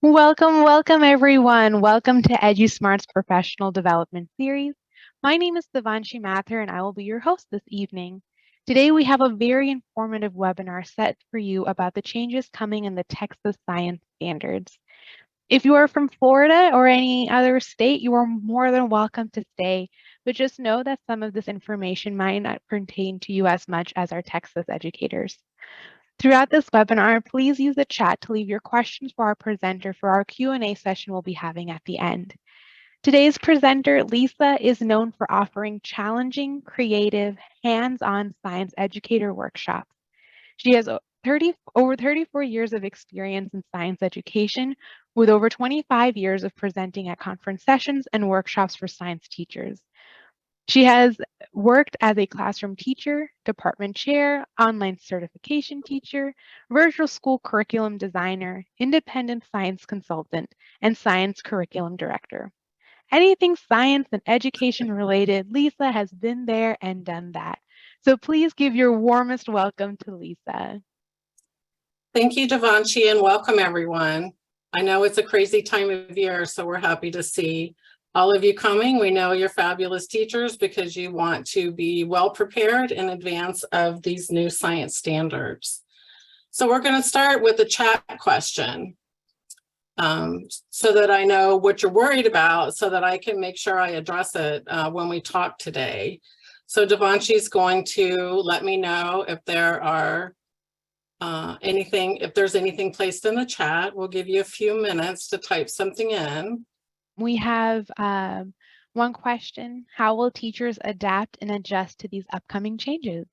Welcome everyone. Welcome to EduSmart's Professional Development Series. My name is Devanshi Mathur and I will be your host this evening. Today we have a very informative webinar set for you about the changes coming in the Texas Science Standards. If you are from Florida or any other state, you are more than welcome to stay, but just know that some of this information might not pertain to you as much as our Texas educators. Throughout this webinar, please use the chat to leave your questions for our presenter for our Q&A session we'll be having at the end. Today's presenter, Lisa, is known for offering challenging, creative, hands-on science educator workshops. She has over 34 years of experience in science education, with over 25 years of presenting at conference sessions and workshops for science teachers. She has worked as a classroom teacher, department chair, online certification teacher, virtual school curriculum designer, independent science consultant, and science curriculum director. Anything science and education related, Lisa has been there and done that. So please give your warmest welcome to Lisa. Thank you, Devanshi, and welcome everyone. I know it's a crazy time of year, so we're happy to see all of you coming. We know you're fabulous teachers because you want to be well prepared in advance of these new science standards. So we're going to start with the chat question so that I know what you're worried about so that I can make sure I address it when we talk today. So Devanshi is going to let me know if there are if there's anything placed in the chat. We'll give you a few minutes to type something in. We have one question. How will teachers adapt and adjust to these upcoming changes?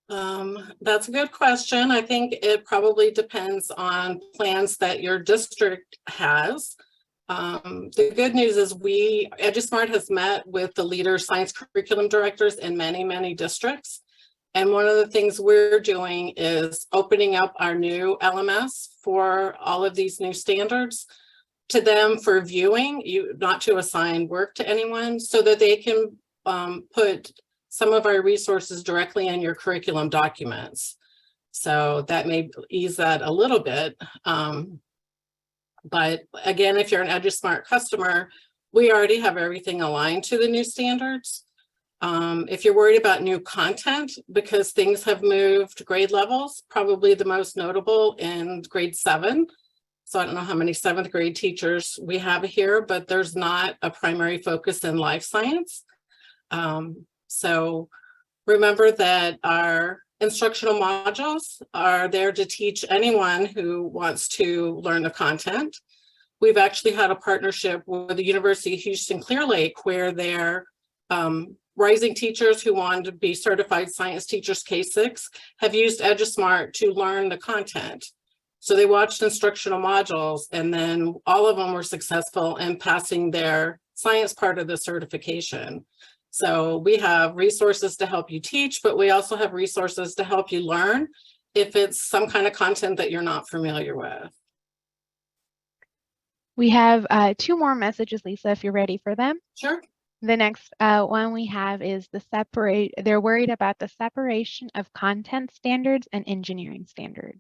That's a good question. I think it probably depends on plans that your district has. The good news is EduSmart has met with the leader science curriculum directors in many, many districts. And one of the things we're doing is opening up our new LMS for all of these new standards to them for viewing, not to assign work to anyone, so that they can put some of our resources directly in your curriculum documents. So that may ease that a little bit. But again, if you're an EduSmart customer, we already have everything aligned to the new standards. If you're worried about new content, because things have moved grade levels, probably the most notable in grade 7. So I don't know how many 7th grade teachers we have here, but there's not a primary focus in life science. So remember that our instructional modules are there to teach anyone who wants to learn the content. We've actually had a partnership with the University of Houston Clear Lake where they're rising teachers who want to be certified science teachers K-6 have used EduSmart to learn the content. So they watched instructional modules and then all of them were successful in passing their science part of the certification. So we have resources to help you teach, but we also have resources to help you learn if it's some kind of content that you're not familiar with. We have 2 more messages, Lisa, if you're ready for them. Sure. The next one we have is they're worried about the separation of content standards and engineering standards.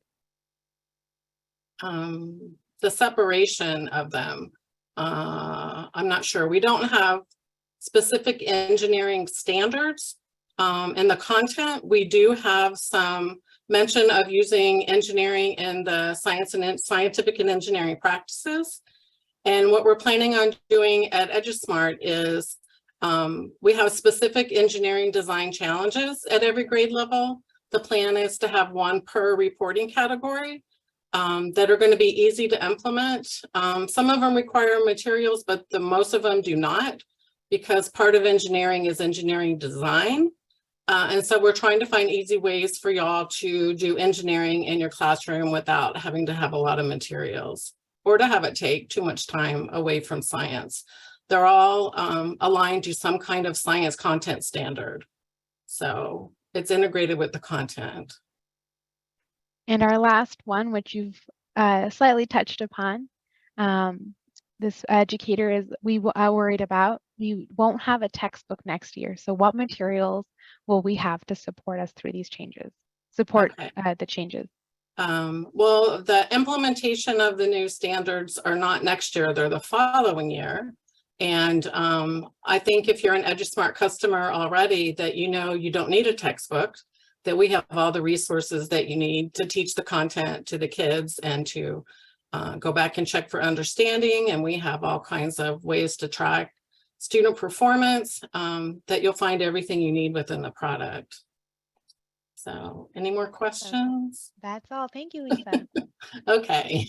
The separation of them, I'm not sure. We don't have specific engineering standards in the content. We do have some mention of using engineering in the science and scientific and engineering practices. And what we're planning on doing at EduSmart is we have specific engineering design challenges at every grade level. The plan is to have 1 per reporting category that are going to be easy to implement. Some of them require materials, but most of them do not, because part of engineering is engineering design. And so we're trying to find easy ways for y'all to do engineering in your classroom without having to have a lot of materials or to have it take too much time away from science. They're all aligned to some kind of science content standard. So it's integrated with the content. And our last one, which you've slightly touched upon, this educator is worried about. We won't have a textbook next year. So what materials will we have to support us through these changes? The changes. Well, the implementation of the new standards are not next year, they're the following year. And I think if you're an EduSmart customer already, that you know you don't need a textbook, that we have all the resources that you need to teach the content to the kids and to go back and check for understanding. And we have all kinds of ways to track student performance, that you'll find everything you need within the product. So any more questions? That's all. Thank you, Lisa. Okay.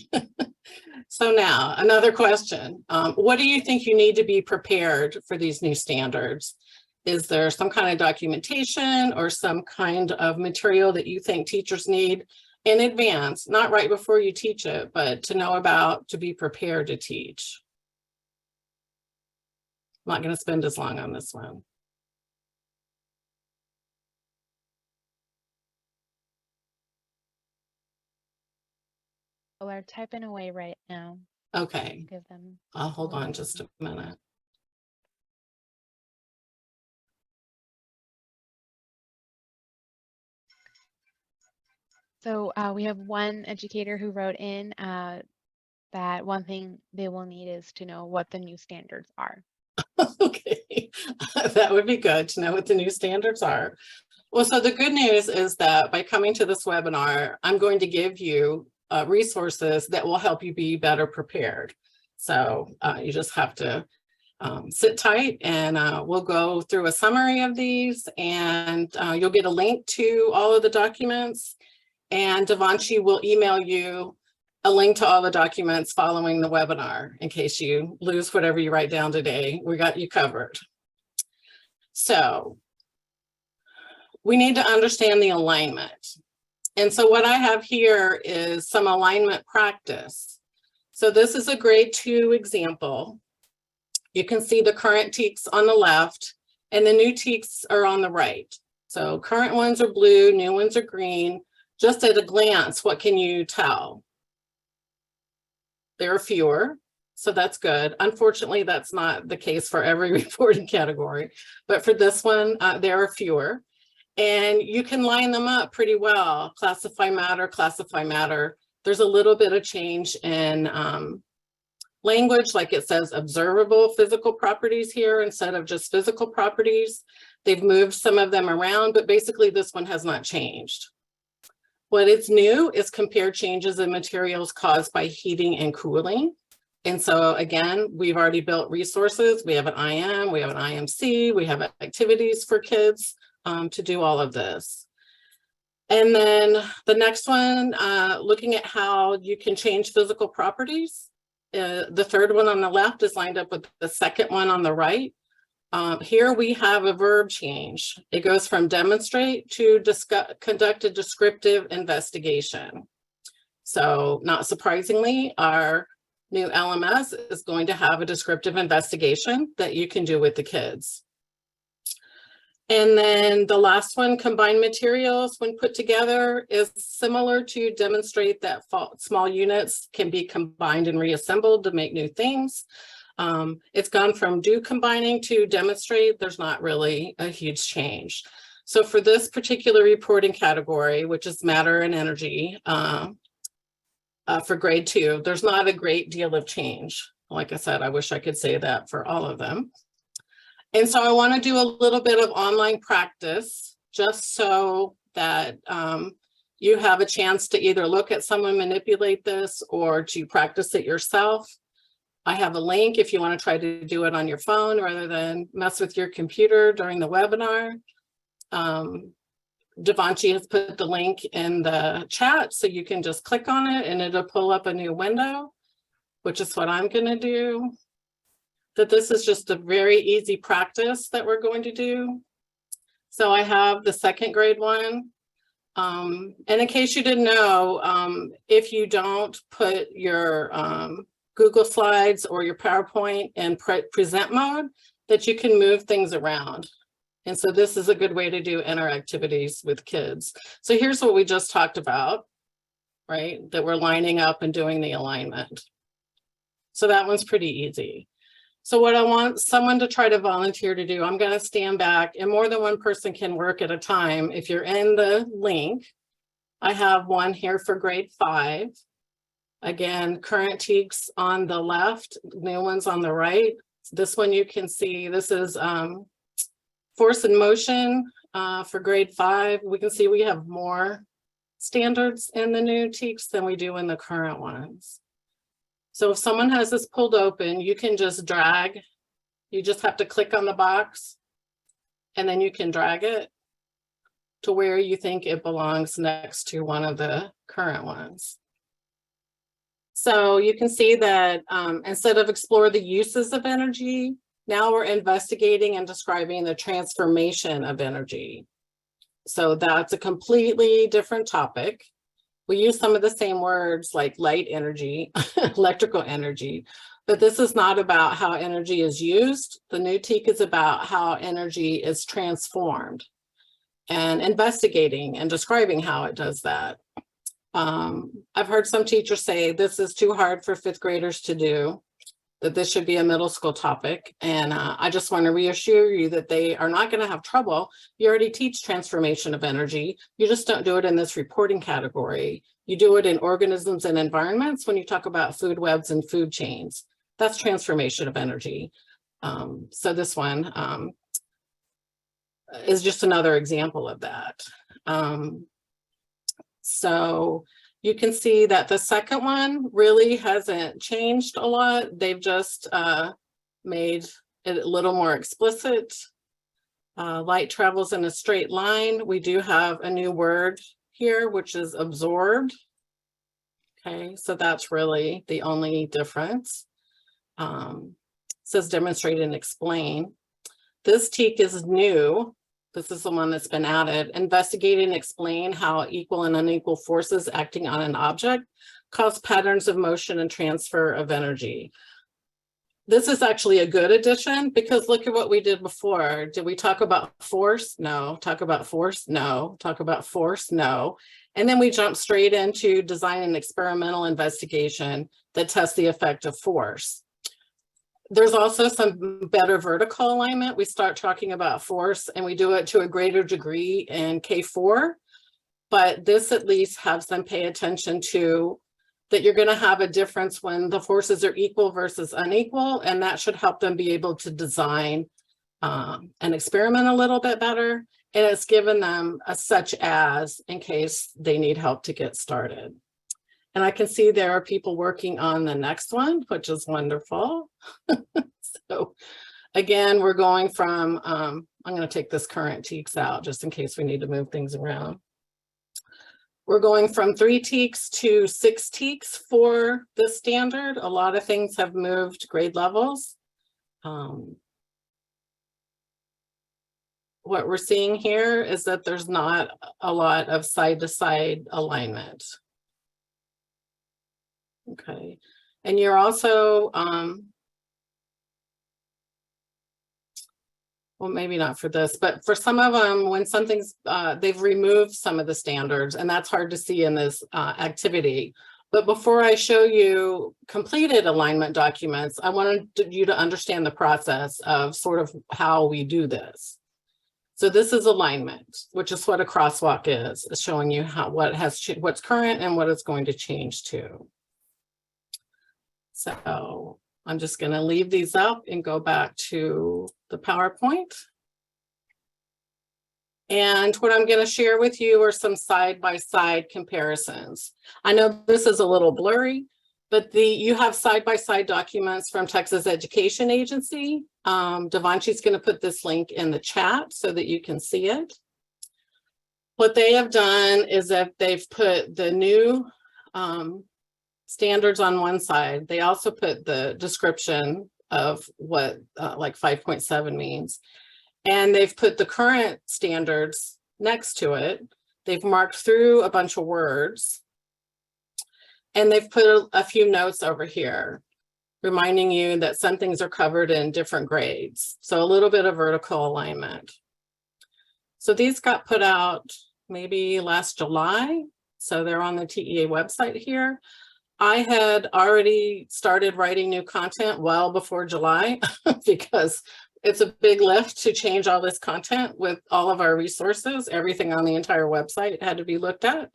So now another question. What do you think you need to be prepared for these new standards? Is there some kind of documentation or some kind of material that you think teachers need in advance, not right before you teach it, but to know about, to be prepared to teach? I'm not going to spend as long on this one. We're typing away right now. Okay. Give them. I'll hold on just a minute. So we have one educator who wrote in that one thing they will need is to know what the new standards are. Okay, that would be good to know what the new standards are. Well, so the good news is that by coming to this webinar, I'm going to give you resources that will help you be better prepared. So you just have to sit tight, and we'll go through a summary of these, and you'll get a link to all of the documents, and Devanshi will email you a link to all the documents following the webinar in case you lose whatever you write down today. We got you covered. So we need to understand the alignment. And so what I have here is some alignment practice. So this is a grade 2 example. You can see the current TEKS on the left and the new TEKS are on the right. So current ones are blue, new ones are green. Just at a glance, what can you tell? There are fewer, so that's good. Unfortunately, that's not the case for every reporting category, but for this one, there are fewer. And you can line them up pretty well. Classify matter, classify matter. There's a little bit of change in language, like it says observable physical properties here instead of just physical properties. They've moved some of them around, but basically this one has not changed. What is new is compare changes in materials caused by heating and cooling. And so again, we've already built resources. We have an IM, we have an IMC, we have activities for kids to do all of this. And then the next one, looking at how you can change physical properties. The third one on the left is lined up with the second one on the right. Here we have a verb change. It goes from demonstrate to conduct a descriptive investigation. So not surprisingly, our new LMS is going to have a descriptive investigation that you can do with the kids. And then the last one, combined materials when put together, is similar to demonstrate that small units can be combined and reassembled to make new things. It's gone from do combining to demonstrate. There's not really a huge change. So for this particular reporting category, which is matter and energy, for grade 2, there's not a great deal of change. Like I said, I wish I could say that for all of them. And so I want to do a little bit of online practice just so that you have a chance to either look at someone manipulate this or to practice it yourself. I have a link if you want to try to do it on your phone rather than mess with your computer during the webinar. Devanshi has put the link in the chat, so you can just click on it and it'll pull up a new window, which is what I'm going to do. That this is just a very easy practice that we're going to do. So I have the second grade one. And in case you didn't know, if you don't put your Google Slides or your PowerPoint in present mode, that you can move things around. And so this is a good way to do interactivities with kids. So here's what we just talked about, right? That we're lining up and doing the alignment. So that one's pretty easy. So what I want someone to try to volunteer to do, I'm going to stand back, and more than one person can work at a time. If you're in the link, I have one here for grade 5. Again, current TEKS on the left, new ones on the right. This one you can see, this is force and motion for grade 5. We can see we have more standards in the new TEKS than we do in the current ones. So if someone has this pulled open, you can just drag. You just have to click on the box and then you can drag it to where you think it belongs next to one of the current ones. So you can see that instead of explore the uses of energy, now we're investigating and describing the transformation of energy. So that's a completely different topic. We use some of the same words like light energy, electrical energy, but this is not about how energy is used. The new TEK is about how energy is transformed and investigating and describing how it does that. I've heard some teachers say this is too hard for 5th graders to do, that this should be a middle school topic. And I just want to reassure you that they are not going to have trouble. You already teach transformation of energy. You just don't do it in this reporting category. You do it in organisms and environments when you talk about food webs and food chains. That's transformation of energy. So this one is just another example of that. So you can see that the second one really hasn't changed a lot. They've just made it a little more explicit. Light travels in a straight line. We do have a new word here, which is absorbed. Okay, so that's really the only difference. It says demonstrate and explain. This TEK is new. This is the one that's been added. Investigate and explain how equal and unequal forces acting on an object cause patterns of motion and transfer of energy. This is actually a good addition because look at what we did before. Did we talk about force? No. Talk about force? No. Talk about force? No. And then we jump straight into design and experimental investigation that tests the effect of force. There's also some better vertical alignment. We start talking about force and we do it to a greater degree in K4, but this at least has them pay attention to that you're going to have a difference when the forces are equal versus unequal, and that should help them be able to design and experiment a little bit better. And it's given them a such as in case they need help to get started. And I can see there are people working on the next one, which is wonderful. So again, we're going from, I'm going to take this current TEKS out just in case we need to move things around. We're going from 3 TEKS to 6 TEKS for the standard. A lot of things have moved grade levels. What we're seeing here is that there's not a lot of side-to-side alignment. Okay, and you're also, well, maybe not for this, but for some of them, when something's, they've removed some of the standards, and that's hard to see in this activity. But before I show you completed alignment documents, I wanted you to understand the process of sort of how we do this. So this is alignment, which is what a crosswalk is showing you how what's current and what it's going to change to. So I'm just going to leave these up and go back to the PowerPoint. And what I'm going to share with you are some side-by-side comparisons. I know this is a little blurry, but you have side-by-side documents from Texas Education Agency. Devanchi's going to put this link in the chat so that you can see it. What they have done is that they've put the new standards on one side. They also put the description of what like 5.7 means. And they've put the current standards next to it. They've marked through a bunch of words. And they've put a few notes over here, reminding you that some things are covered in different grades. So a little bit of vertical alignment. So these got put out maybe last July. So they're on the TEA website here. I had already started writing new content well before July because it's a big lift to change all this content with all of our resources. Everything on the entire website had to be looked at.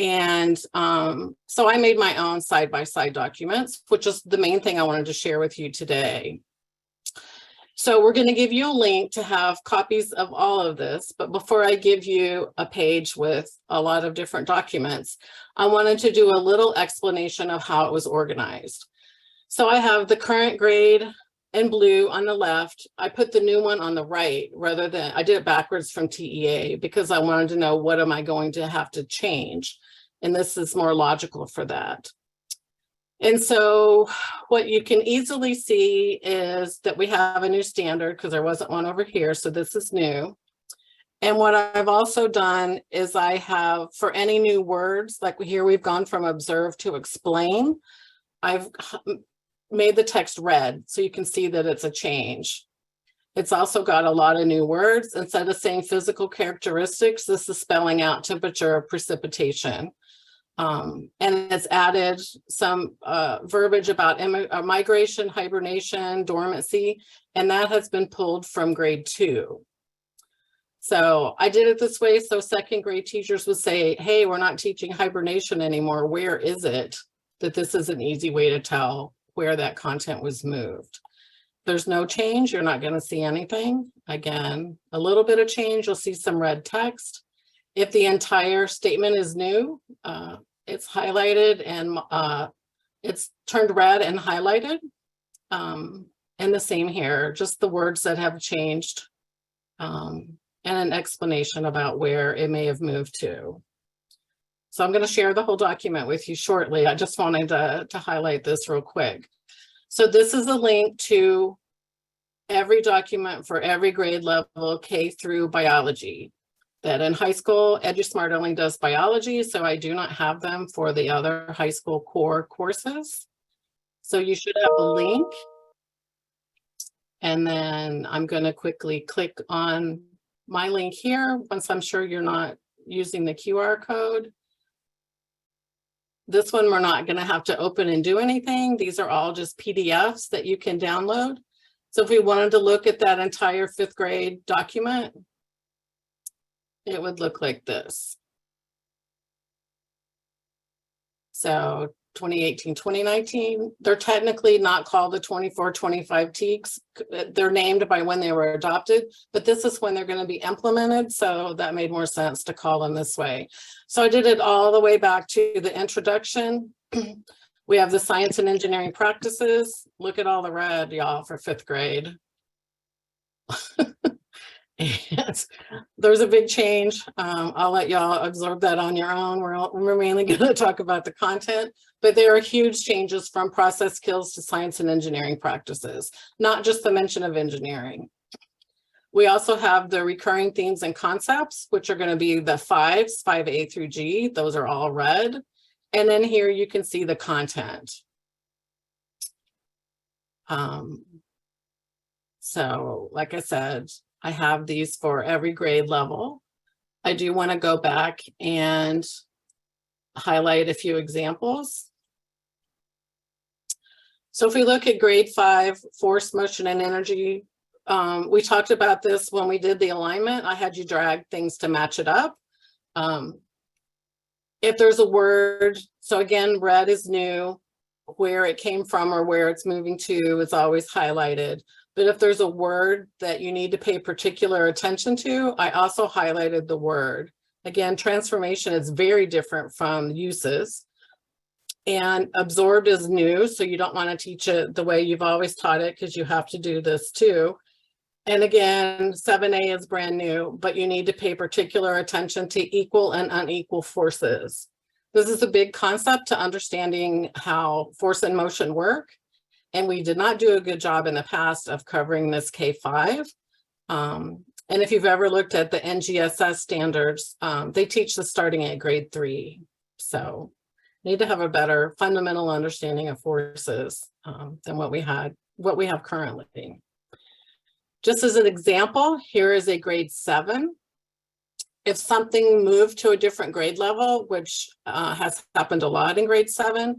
And so I made my own side-by-side documents, which is the main thing I wanted to share with you today. So we're going to give you a link to have copies of all of this. But before I give you a page with a lot of different documents, I wanted to do a little explanation of how it was organized. So I have the current grade in blue on the left. I put the new one on the right rather than, I did it backwards from TEA because I wanted to know what am I going to have to change. And this is more logical for that. And so what you can easily see is that we have a new standard because there wasn't one over here. So this is new. And what I've also done is I have, for any new words, like here we've gone from observe to explain, I've made the text red so you can see that it's a change. It's also got a lot of new words. Instead of saying physical characteristics, this is spelling out temperature or precipitation. And it's added some verbiage about migration, hibernation, dormancy, and that has been pulled from grade 2. So I did it this way so second grade teachers would say, hey, we're not teaching hibernation anymore. Where is it? That this is an easy way to tell where that content was moved. There's no change, you're not going to see anything. Again, a little bit of change, you'll see some red text. If the entire statement is new, it's highlighted and it's turned red and highlighted. And the same here, just the words that have changed and an explanation about where it may have moved to. So I'm going to share the whole document with you shortly. I just wanted to highlight this real quick. So this is a link to every document for every grade level, K through biology. That in high school, EduSmart only does biology, so I do not have them for the other high school core courses. So you should have a link. And then I'm going to quickly click on my link here once I'm sure you're not using the QR code. This one we're not going to have to open and do anything. These are all just PDFs that you can download. So if we wanted to look at that entire 5th grade document, it would look like this. So 2018, 2019, they're technically not called the 24, 25 TEKS. They're named by when they were adopted, but this is when they're going to be implemented. So that made more sense to call them this way. So I did it all the way back to the introduction. We have the science and engineering practices. Look at all the red, y'all, for 5th grade. And there's a big change. I'll let y'all absorb that on your own. We're mainly going to talk about the content, but there are huge changes from process skills to science and engineering practices, not just the mention of engineering. We also have the recurring themes and concepts, which are going to be the 5s, 5A through G. Those are all red. And then here you can see the content. So like I said, I have these for every grade level. I do want to go back and highlight a few examples. So if we look at grade 5, force, motion, and energy, we talked about this when we did the alignment. I had you drag things to match it up. If there's a word, so again, red is new, where it came from or where it's moving to is always highlighted. But if there's a word that you need to pay particular attention to, I also highlighted the word. Again, transformation is very different from uses. And absorbed is new, so you don't want to teach it the way you've always taught it because you have to do this too. And again, 7A is brand new, but you need to pay particular attention to equal and unequal forces. This is a big concept to understanding how force and motion work. And we did not do a good job in the past of covering this K5. And if you've ever looked at the NGSS standards, they teach this starting at grade 3. So need to have a better fundamental understanding of forces than what we have currently. Just as an example, here is a grade 7. If something moved to a different grade level, which has happened a lot in grade 7,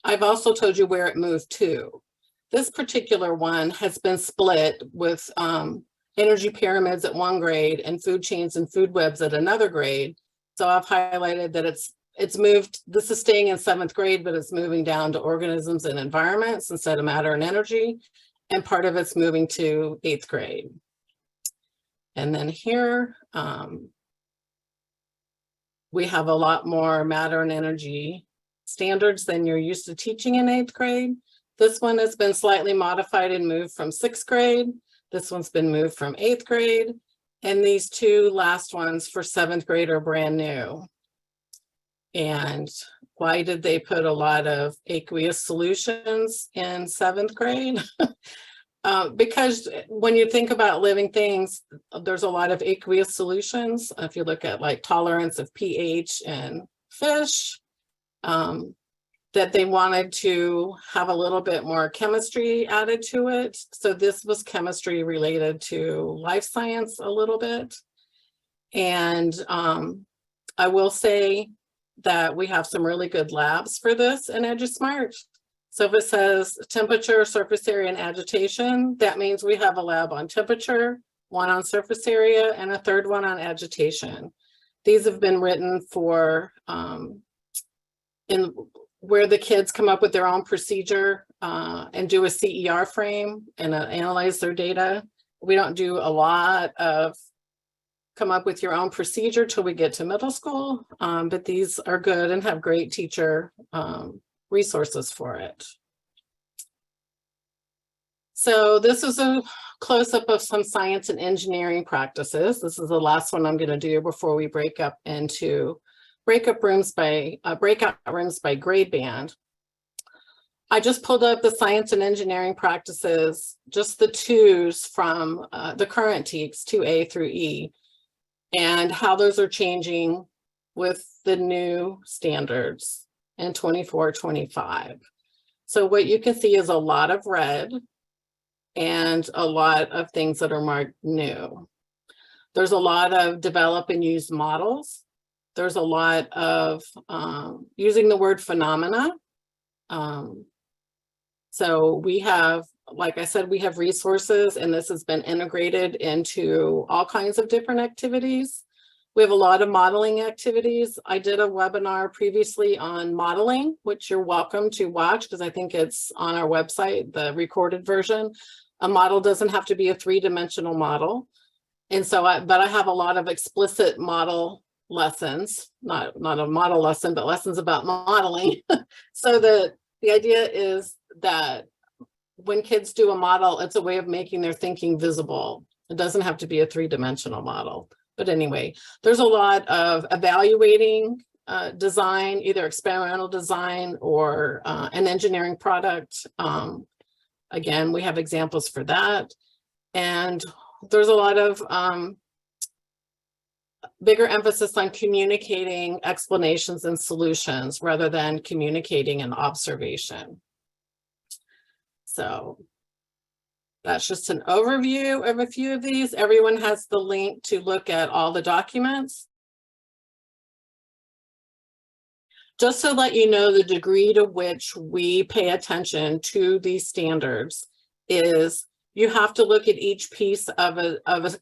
I've also told you where it moved to. This particular one has been split with energy pyramids at one grade and food chains and food webs at another grade. So I've highlighted that it's it's moved, this is staying in 7th grade, but it's moving down to organisms and environments instead of matter and energy. And part of it's moving to 8th grade. And then here, we have a lot more matter and energy standards than you're used to teaching in 8th grade. This one has been slightly modified and moved from 6th grade. This one's been moved from 8th grade. And these two last ones for 7th grade are brand new. And why did they put a lot of aqueous solutions in 7th grade? Because when you think about living things, there's a lot of aqueous solutions. If you look at like tolerance of pH in fish, that they wanted to have a little bit more chemistry added to it. So this was chemistry related to life science a little bit. And I will say that we have some really good labs for this in EduSmart. So if it says temperature, surface area, and agitation, that means we have a lab on temperature, one on surface area, and a third one on agitation. These have been written for where the kids come up with their own procedure and do a CER frame and analyze their data. We don't do a lot of come up with your own procedure till we get to middle school, but these are good and have great teacher resources for it. So this is a close-up of some science and engineering practices. This is the last one I'm going to do before we break up into breakout rooms by grade band. I just pulled up the science and engineering practices, just the 2s from the current TEKS, 2A through E, and how those are changing with the new standards in 24-25. So what you can see is a lot of red and a lot of things that are marked new. There's a lot of develop and use models. There's a lot of using the word phenomena. So we have, like I said, we have resources, and this has been integrated into all kinds of different activities. We have a lot of modeling activities. I did a webinar previously on modeling, which you're welcome to watch because I think it's on our website, the recorded version. A model doesn't have to be a 3-dimensional model. And so, but I have a lot of explicit model lessons, not a model lesson, but lessons about modeling. So the idea is that when kids do a model, it's a way of making their thinking visible. It doesn't have to be a 3-dimensional model. But anyway, there's a lot of evaluating design, either experimental design or an engineering product. Again, we have examples for that. And there's a lot of bigger emphasis on communicating explanations and solutions rather than communicating an observation. So that's just an overview of a few of these. Everyone has the link to look at all the documents. Just to let you know, the degree to which we pay attention to these standards is you have to look at each piece of a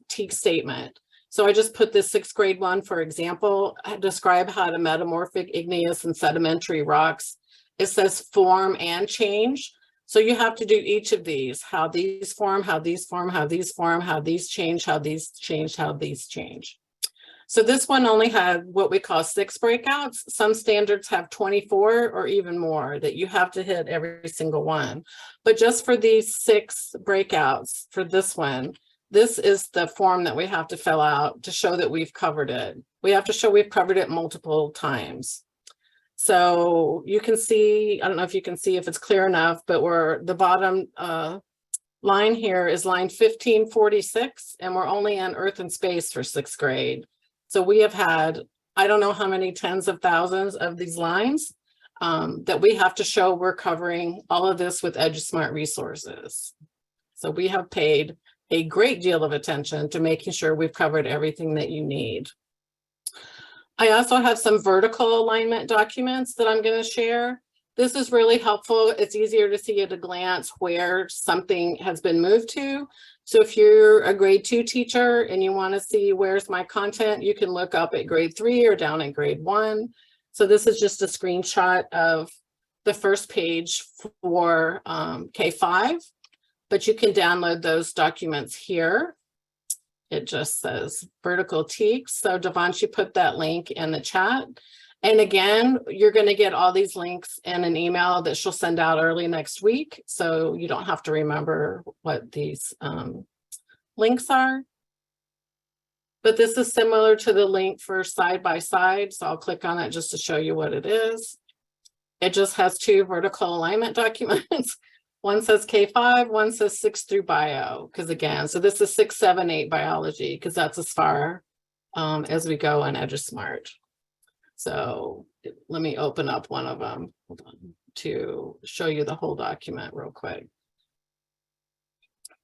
TEKS statement. So I just put this 6th grade one, for example, describe how to metamorphic igneous and sedimentary rocks. It says form and change. So you have to do each of these, how these form, how these form, how these form, how these change, how these change, how these change. So this one only had what we call 6 breakouts. Some standards have 24 or even more that you have to hit every single one. But just for these 6 breakouts for this one, this is the form that we have to fill out to show that we've covered it. We have to show we've covered it multiple times. So you can see, I don't know if you can see if it's clear enough, but we're the bottom line here is line 1546, and we're only on Earth and Space for 6th grade. So we have had, I don't know how many tens of thousands of these lines that we have to show we're covering all of this with EduSmart resources. So we have paid a great deal of attention to making sure we've covered everything that you need. I also have some vertical alignment documents that I'm going to share. This is really helpful. It's easier to see at a glance where something has been moved to. So if you're a grade 2 teacher and you want to see where's my content, you can look up at grade 3 or down at grade 1. So this is just a screenshot of the first page for K-5, but you can download those documents here. It just says vertical TEKS. So Devanshi put that link in the chat. And again, you're going to get all these links in an email that she'll send out early next week. So you don't have to remember what these links are. But this is similar to the link for side by side. So I'll click on it just to show you what it is. It just has two vertical alignment documents. One says K-5, one says 6 through bio, because again, so this is 6, 7, 8 biology, because that's as far as we go in EduSmart. So let me open up one of them, hold on, to show you the whole document real quick.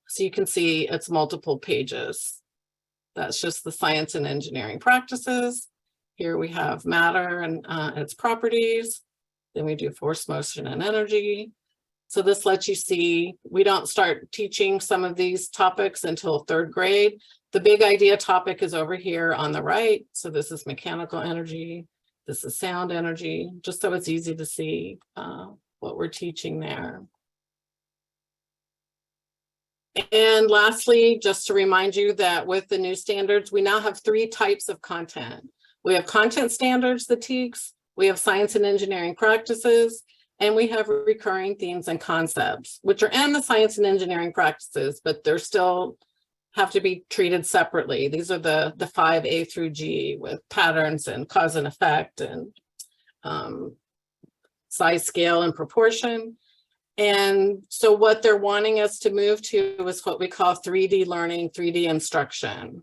So you can see it's multiple pages. That's just the science and engineering practices. Here we have matter and its properties. Then we do force, motion, and energy. So this lets you see, we don't start teaching some of these topics until 3rd grade. The big idea topic is over here on the right. So this is mechanical energy. This is sound energy, just so it's easy to see what we're teaching there. And lastly, just to remind you that with the new standards, we now have 3 types of content. We have content standards, the TEKS, we have science and engineering practices, and we have recurring themes and concepts, which are in the science and engineering practices, but they're still have to be treated separately. These are the 5 A through G with patterns and cause and effect and size, scale, and proportion. And so what they're wanting us to move to is what we call 3D learning, 3D instruction,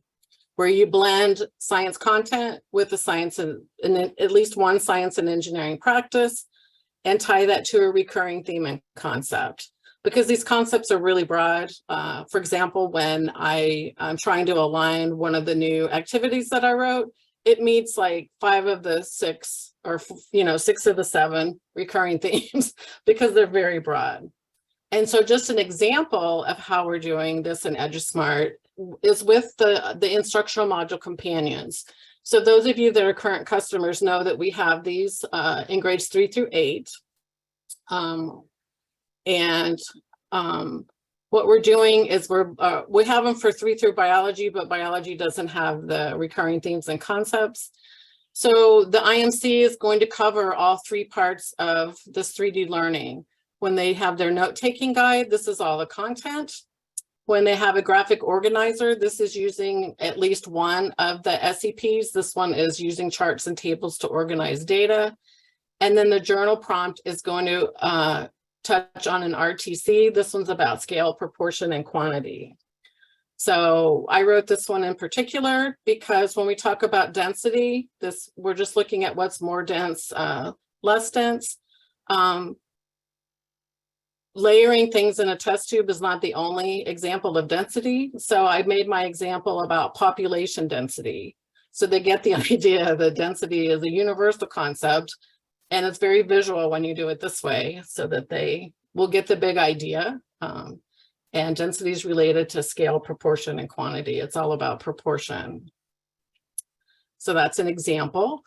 where you blend science content with the science and at least one science and engineering practice and tie that to a recurring theme and concept. Because these concepts are really broad. For example, when I'm trying to align one of the new activities that I wrote, it meets like 5 of the 6 or 6 of the 7 recurring themes because they're very broad. And so just an example of how we're doing this in EduSmart is with the instructional module companions. So those of you that are current customers know that we have these in grades 3 through 8. What we're doing is we have them for 3 through biology, but biology doesn't have the recurring themes and concepts. So the IMC is going to cover all 3 parts of this 3D learning. When they have their note-taking guide, this is all the content. When they have a graphic organizer, this is using at least one of the SEPs. This one is using charts and tables to organize data. And then the journal prompt is going to touch on an RTC. This one's about scale, proportion, and quantity. So I wrote this one in particular because when we talk about density, we're just looking at what's more dense, less dense. Layering things in a test tube is not the only example of density. So I made my example about population density. So they get the idea that density is a universal concept, and it's very visual when you do it this way so that they will get the big idea. And density is related to scale, proportion, and quantity. It's all about proportion. So that's an example.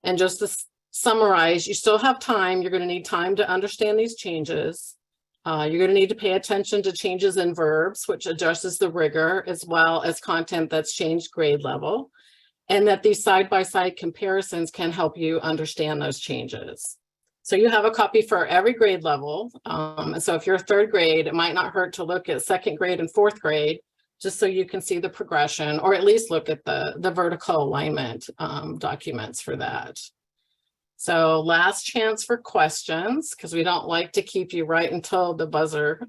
And just to summarize, you still have time. You're going to need time to understand these changes. You're going to need to pay attention to changes in verbs, which addresses the rigor, as well as content that's changed grade level, and that these side-by-side comparisons can help you understand those changes. So you have a copy for every grade level. And so if you're 3rd grade, it might not hurt to look at 2nd grade and 4th grade, just so you can see the progression, or at least look at the vertical alignment documents for that. So last chance for questions, because we don't like to keep you right until the buzzer.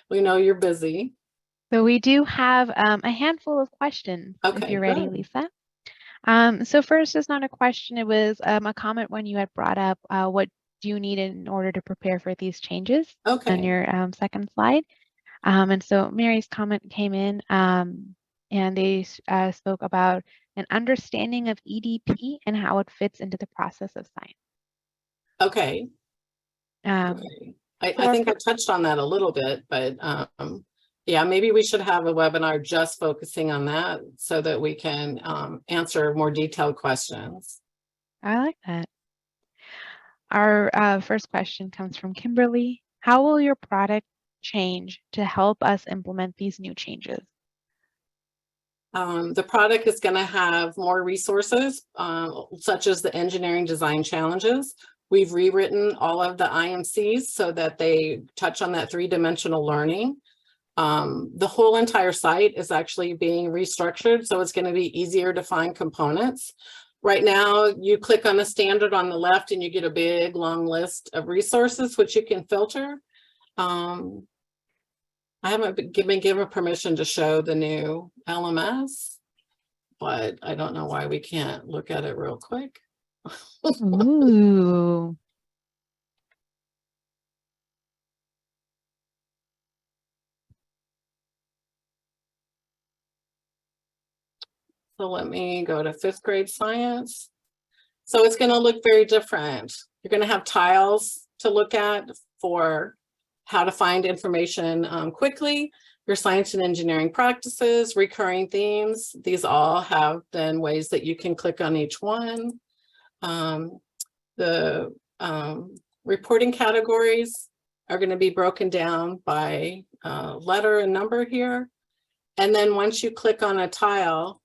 We know you're busy. So we do have a handful of questions, if you're ready, Lisa. So first, it's not a question, it was a comment when you had brought up what do you need in order to prepare for these changes on your 2nd slide. And so Mary's comment came in and they spoke about an understanding of EDP and how it fits into the process of science. Okay. I think I touched on that a little bit, but yeah, maybe we should have a webinar just focusing on that so that we can answer more detailed questions. I like that. Our first question comes from Kimberly. How will your product change to help us implement these new changes? The product is going to have more resources, such as the engineering design challenges. We've rewritten all of the IMCs so that they touch on that three-dimensional learning. The whole entire site is actually being restructured, so it's going to be easier to find components. Right now, you click on a standard on the left and you get a big long list of resources, which you can filter. I haven't been given permission to show the new LMS, but I don't know why we can't look at it real quick. Ooh. So let me go to 5th grade science. So it's going to look very different. You're going to have tiles to look at for how to find information quickly, your science and engineering practices, recurring themes. These all have then ways that you can click on each one. The reporting categories are going to be broken down by letter and number here. And then once you click on a tile,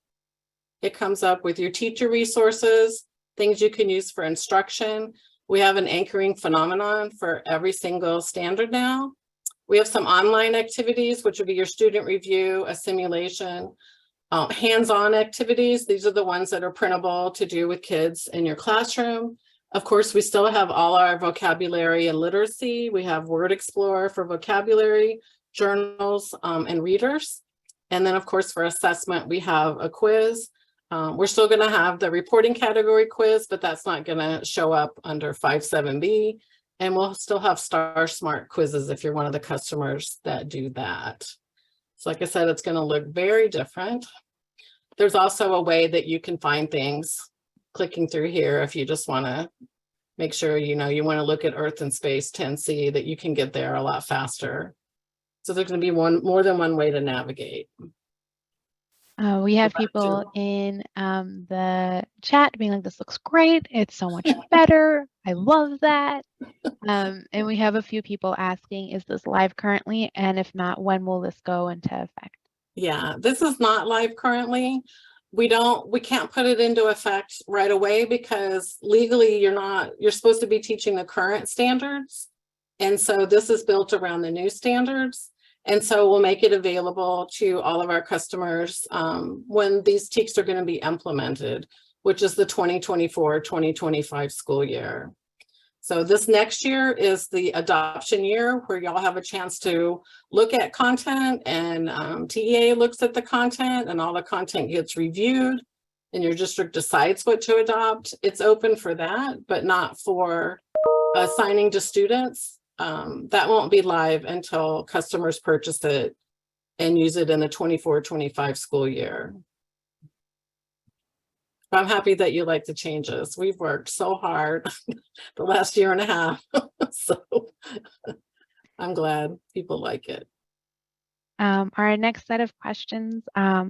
it comes up with your teacher resources, things you can use for instruction. We have an anchoring phenomenon for every single standard now. We have some online activities, which would be your student review, a simulation, hands-on activities. These are the ones that are printable to do with kids in your classroom. Of course, we still have all our vocabulary and literacy. We have Word Explorer for vocabulary, journals, and readers. And then, of course, for assessment, we have a quiz. We're still going to have the reporting category quiz, but that's not going to show up under 5.7b. And we'll still have Star Smart quizzes if you're one of the customers that do that. So like I said, it's going to look very different. There's also a way that you can find things clicking through here if you just want to make sure, you want to look at Earth and Space 10C, that you can get there a lot faster. So there's going to be more than one way to navigate. We have people in the chat being like, this looks great. It's so much better. I love that. And we have a few people asking, is this live currently? And if not, when will this go into effect? Yeah, this is not live currently. We can't put it into effect right away because legally you're supposed to be teaching the current standards. And so this is built around the new standards. And so we'll make it available to all of our customers when these TEKS are going to be implemented, which is the 2024-2025 school year. So this next year is the adoption year where y'all have a chance to look at content, and TEA looks at the content and all the content gets reviewed and your district decides what to adopt. It's open for that, but not for assigning to students. That won't be live until customers purchase it and use it in the 24-25 school year. But I'm happy that you like the changes. We've worked so hard the last year and a half. So I'm glad people like it. Our next set of questions.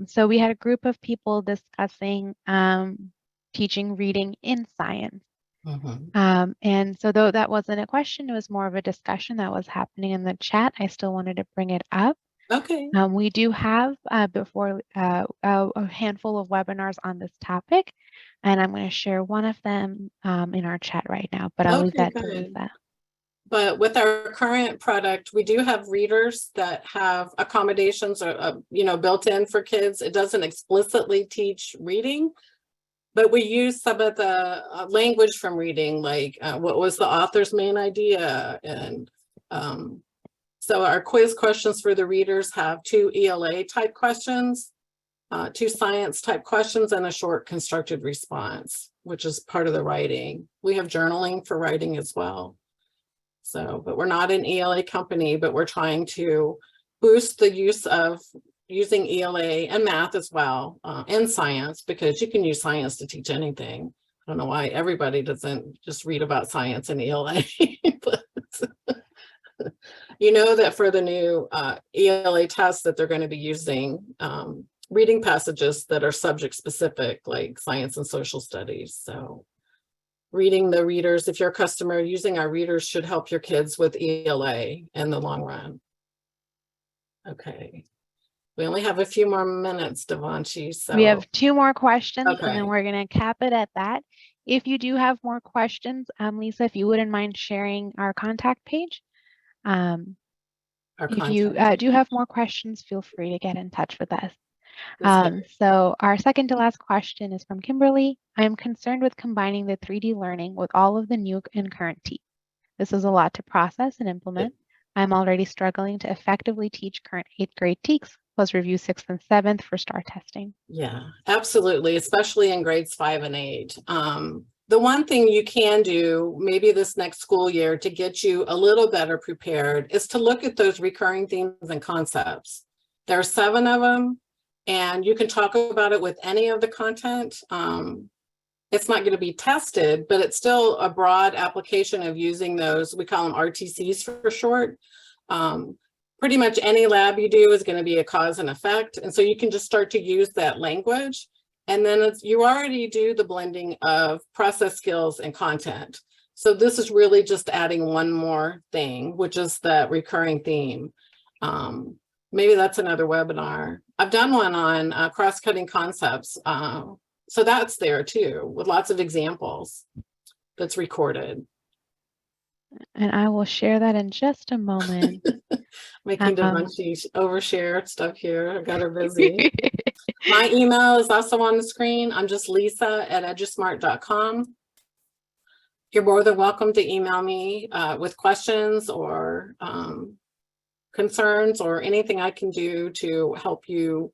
So we had a group of people discussing teaching reading in science. And so though that wasn't a question, it was more of a discussion that was happening in the chat. I still wanted to bring it up. Okay. We do have a handful of webinars on this topic, and I'm going to share one of them in our chat right now, but I'll leave that to Lisa. But with our current product, we do have readers that have accommodations or built in for kids. It doesn't explicitly teach reading, but we use some of the language from reading, like what was the author's main idea. And so our quiz questions for the readers have 2 ELA type questions, 2 science type questions, and a short constructed response, which is part of the writing. We have journaling for writing as well. So, but we're not an ELA company, but we're trying to boost the use of using ELA and math as well in science, because you can use science to teach anything. I don't know why everybody doesn't just read about science in ELA, but you know that for the new ELA tests that they're going to be using reading passages that are subject specific, like science and social studies. So reading the readers. If you're a customer, using our readers should help your kids with ELA in the long run. Okay. We only have a few more minutes, Devanshi. So we have 2 more questions, okay. And then we're going to cap it at that. If you do have more questions, Lisa, if you wouldn't mind sharing our contact page. If you do have more questions, feel free to get in touch with us. So our second to last question is from Kimberly. I am concerned with combining the 3D learning with all of the new and current TEKS. This is a lot to process and implement. I'm already struggling to effectively teach current 8th grade TEKS, plus review 6th and 7th for STAR testing. Yeah, absolutely, especially in grades 5 and 8. The one thing you can do maybe this next school year to get you a little better prepared is to look at those recurring themes and concepts. There are 7 of them, and you can talk about it with any of the content. It's not going to be tested, but it's still a broad application of using those. We call them RTCs for short. Pretty much any lab you do is going to be a cause and effect. And so you can just start to use that language. And then you already do the blending of process skills and content. So this is really just adding one more thing, which is that recurring theme. Maybe that's another webinar. I've done one on cross-cutting concepts. So that's there too, with lots of examples that's recorded. And I will share that in just a moment. Making Devanshi overshare stuff here. I got her busy. My email is also on the screen. I'm just Lisa at edusmart.com. You're more than welcome to email me with questions or concerns or anything I can do to help you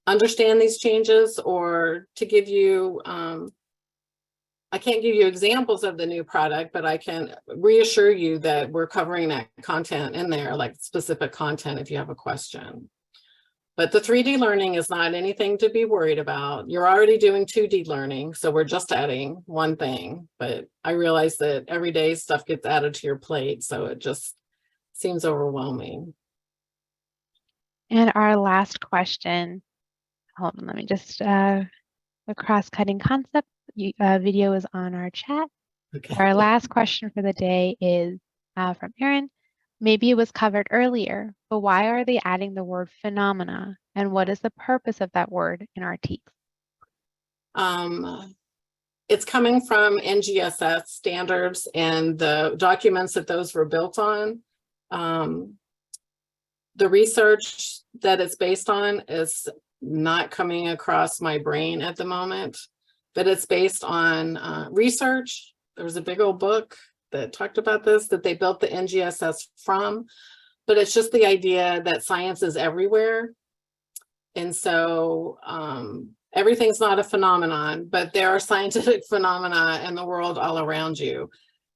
understand these changes, or to give you, I can't give you examples of the new product, but I can reassure you that we're covering that content in there, like specific content if you have a question. But the 3D learning is not anything to be worried about. You're already doing 2D learning, so we're just adding one thing. But I realize that every day stuff gets added to your plate, so it just seems overwhelming. And our last question, hold on, let me just, the cross-cutting concept video is on our chat. Okay. Our last question for the day is from Erin. Maybe it was covered earlier, but why are they adding the word phenomena? And what is the purpose of that word in our TEKS? It's coming from NGSS standards and the documents that those were built on. The research that it's based on is not coming across my brain at the moment, but it's based on research. There was a big old book that talked about this, that they built the NGSS from, but it's just the idea that science is everywhere. And so everything's not a phenomenon, but there are scientific phenomena in the world all around you.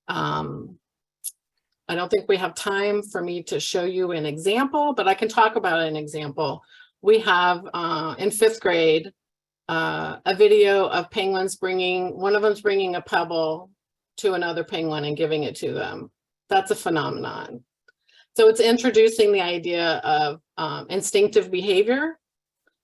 I don't think we have time for me to show you an example, but I can talk about an example. We have in 5th grade, a video of penguins one of them's bringing a pebble to another penguin and giving it to them. That's a phenomenon. So it's introducing the idea of instinctive behavior,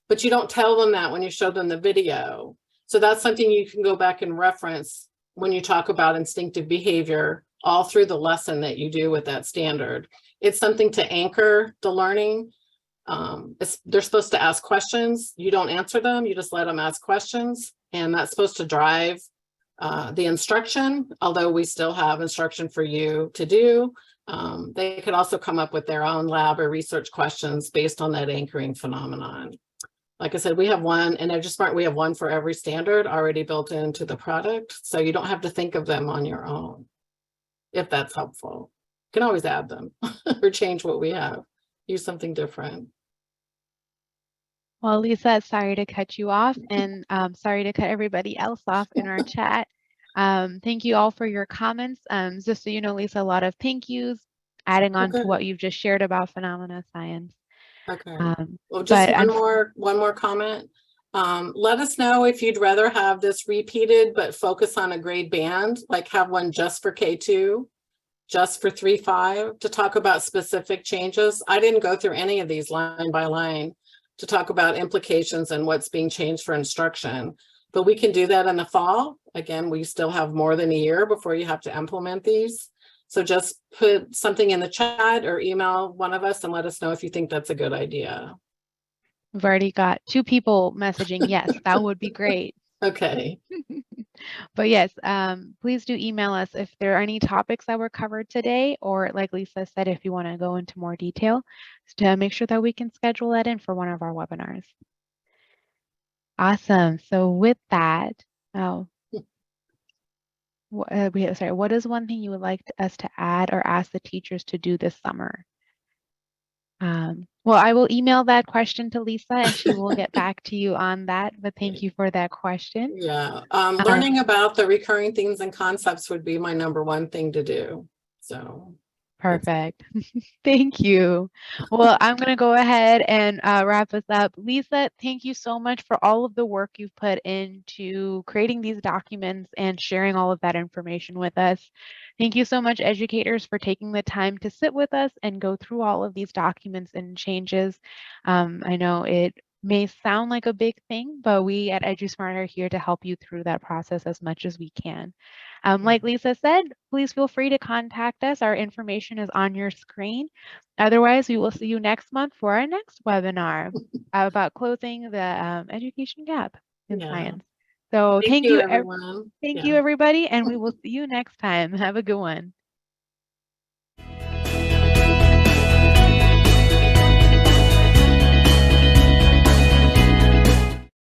but you don't tell them that when you show them the video. So that's something you can go back and reference when you talk about instinctive behavior all through the lesson that you do with that standard. It's something to anchor the learning. They're supposed to ask questions. You don't answer them, you just let them ask questions. And that's supposed to drive the instruction, although we still have instruction for you to do. They could also come up with their own lab or research questions based on that anchoring phenomenon. Like I said, we have one in EduSmart, we have one for every standard already built into the product. So you don't have to think of them on your own, if that's helpful. You can always add them or change what we have, use something different. Well, Lisa, sorry to cut you off, and sorry to cut everybody else off in our chat. Thank you all for your comments. Just so you know, Lisa, a lot of thank yous, adding on to what you've just shared about phenomena science. Okay. Well, just one more comment. Let us know if you'd rather have this repeated, but focus on a grade band, like have one just for K2, just for 3-5, to talk about specific changes. I didn't go through any of these line by line to talk about implications and what's being changed for instruction. But we can do that in the fall. Again, we still have more than a year before you have to implement these. So just put something in the chat or email one of us and let us know if you think that's a good idea. We've already got 2 people messaging, yes, that would be great. Okay. But yes, please do email us if there are any topics that were covered today, or like Lisa said, if you want to go into more detail, to make sure that we can schedule that in for one of our webinars. Awesome. So with that, what is one thing you would like us to add or ask the teachers to do this summer? Well, I will email that question to Lisa and she will get back to you on that, but thank you for that question. Yeah, learning about the recurring themes and concepts would be my #1 thing to do. So. Perfect. Thank you. Well, I'm going to go ahead and wrap us up. Lisa, thank you so much for all of the work you've put into creating these documents and sharing all of that information with us. Thank you so much, educators, for taking the time to sit with us and go through all of these documents and changes. I know it may sound like a big thing, but we at EduSmart are here to help you through that process as much as we can. Like Lisa said, please feel free to contact us. Our information is on your screen. Otherwise, we will see you next month for our next webinar about closing the education gap in science. So Thank you, everyone. Thank you, everybody, and we will see you next time. Have a good one.